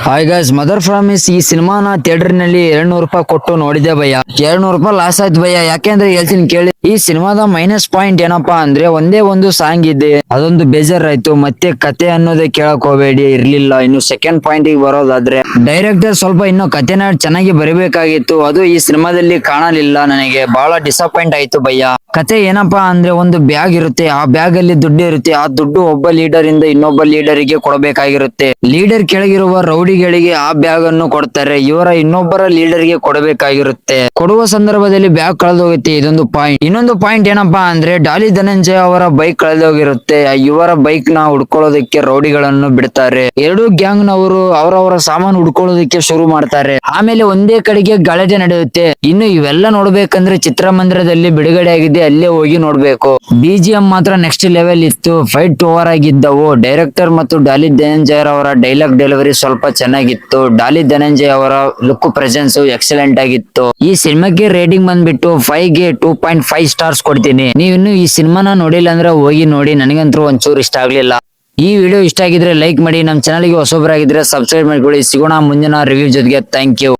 Hi guys, mother promise ಈ ಸಿನಿಮಾನ theatre ನಲ್ಲಿ 200 ರೂಪಾಯಿ ಕೊಟ್ಟು ನೋಡಿದೆ ಭಯ್ಯ. 200 ರೂಪಾಯಿ ಲಾಸ್ ಆಯ್ತು ಭಯ್ಯ. ಯಾಕೆಂದ್ರೆ ಹೇಳ್ತೀನಿ ಕೇಳಿ. ಈ ಸಿನಿಮಾದ ಮೈನಸ್ ಪಾಯಿಂಟ್ ಏನಪ್ಪಾ ಅಂದ್ರೆ ಒಂದೇ ಒಂದು ಸಾಂಗ್ ಇದೆ, ಅದೊಂದು ಬೇಜಾರಾಯ್ತು. ಮತ್ತೆ ಕತೆ ಅನ್ನೋದೇ ಕೇಳಕ್ ಹೋಗಬೇಡಿ, ಇರ್ಲಿಲ್ಲ. ಇನ್ನು ಸೆಕೆಂಡ್ ಪಾಯಿಂಟ್ ಗೆ ಬರೋದಾದ್ರೆ, ಡೈರೆಕ್ಟರ್ ಸ್ವಲ್ಪ ಇನ್ನು ಕತೆನ ಚೆನ್ನಾಗಿ ಬರಿಬೇಕಾಗಿತ್ತು, ಅದು ಈ ಸಿನಿಮಾದಲ್ಲಿ ಕಾಣಲಿಲ್ಲ. ನನಗೆ ಬಹಳ ಡಿಸಪಾಯಿಂಟ್ ಆಯ್ತು ಭಯ್ಯ. ಕತೆ ಏನಪ್ಪಾ ಅಂದ್ರೆ ಒಂದು ಬ್ಯಾಗ್ ಇರುತ್ತೆ, ಆ ಬ್ಯಾಗ್ ಅಲ್ಲಿ ದುಡ್ಡು ಇರುತ್ತೆ. ಆ ದುಡ್ಡು ಒಬ್ಬ ಲೀಡರ್ ಇಂದ ಇನ್ನೊಬ್ಬ ಲೀಡರ್ ಗೆ ಕೊಡಬೇಕಾಗಿರುತ್ತೆ. ಲೀಡರ್ ಕೆಳಗಿರುವ ರೌಡಿಗಳಿಗೆ ಆ ಬ್ಯಾಗ್ ಅನ್ನು ಕೊಡ್ತಾರೆ, ಇವರ ಇನ್ನೊಬ್ಬರ ಲೀಡರ್ ಗೆ ಕೊಡಬೇಕಾಗಿರುತ್ತೆ. ಕೊಡುವ ಸಂದರ್ಭದಲ್ಲಿ ಬ್ಯಾಗ್ ಕಳೆದೋಗುತ್ತೆ, ಇದೊಂದು ಪಾಯಿಂಟ್. ಇನ್ನೊಂದು ಪಾಯಿಂಟ್ ಏನಪ್ಪಾ ಅಂದ್ರೆ ಡಾಲಿ ಧನಂಜಯ ಅವರ ಬೈಕ್ ಕಳೆದೋಗಿರುತ್ತೆ. ಇವರ ಬೈಕ್ ನ ಹುಡ್ಕೊಳ್ಳೋದಕ್ಕೆ ರೌಡಿಗಳನ್ನು ಬಿಡ್ತಾರೆ. ಎರಡು ಗ್ಯಾಂಗ್ ನವರು ಅವರವರ ಸಾಮಾನು ಹುಡ್ಕೊಳ್ಳೋದಕ್ಕೆ ಶುರು ಮಾಡ್ತಾರೆ. ಆಮೇಲೆ ಒಂದೇ ಕಡೆಗೆ ಗಲಾಟೆ ನಡೆಯುತ್ತೆ. ಇನ್ನು ಇವೆಲ್ಲ ನೋಡ್ಬೇಕಂದ್ರೆ ಚಿತ್ರಮಂದಿರದಲ್ಲಿ ಬಿಡುಗಡೆ ಆಗಿದೆ, ಅಲ್ಲೇ ಹೋಗಿ ನೋಡ್ಬೇಕು. BGM ಮಾತ್ರ ನೆಕ್ಸ್ಟ್ ಲೆವೆಲ್ ಇತ್ತು, ಫೈಟ್ ಓವರ್ ಆಗಿದ್ದವು. ಡೈರೆಕ್ಟರ್ ಮತ್ತು ಡಾಲಿ ಧನಂಜಯ ಅವರ ಡೈಲಾಗ್ ಡೆಲಿವರಿ ಸ್ವಲ್ಪ ಚೆನ್ನಾಗಿತ್ತು. ಡಾಲಿ ಧನಂಜಯ ಅವರ ಲುಕ್ ಪ್ರೆಸೆನ್ಸ್ ಎಕ್ಸಲೆಂಟ್ ಆಗಿತ್ತು. ಈ ಸಿನಿಮಾಕ್ಕೆ ರೇಟಿಂಗ್ ಬಂದ್ಬಿಟ್ಟು 5 ಗೆ 2.5 ಸ್ಟಾರ್ಸ್ ಕೊಡ್ತೀನಿ. ನೀವು ಇನ್ನು ಈ ಸಿನಿಮಾನ ನೋಡಿಲ್ಲ ಅಂದ್ರೆ ಹೋಗಿ ನೋಡಿ. ನನಗಂತೂ ಒಂಚೂರು ಇಷ್ಟ ಆಗ್ಲಿಲ್ಲ. ಈ ವಿಡಿಯೋ ಇಷ್ಟ ಆಗಿದ್ರೆ ಲೈಕ್ ಮಾಡಿ, ನಮ್ಮ ಚಾನಲ್ಗೆ ಹೊಸಬರಾಗಿದ್ರೆ ಸಬ್ಸ್ಕ್ರೈಬ್ ಮಾಡ್ಕೊಳ್ಳಿ. ಸಿಗೋಣ ಮುಂದಿನ ರಿವ್ಯೂ ಜೊತೆಗೆ. Thank you.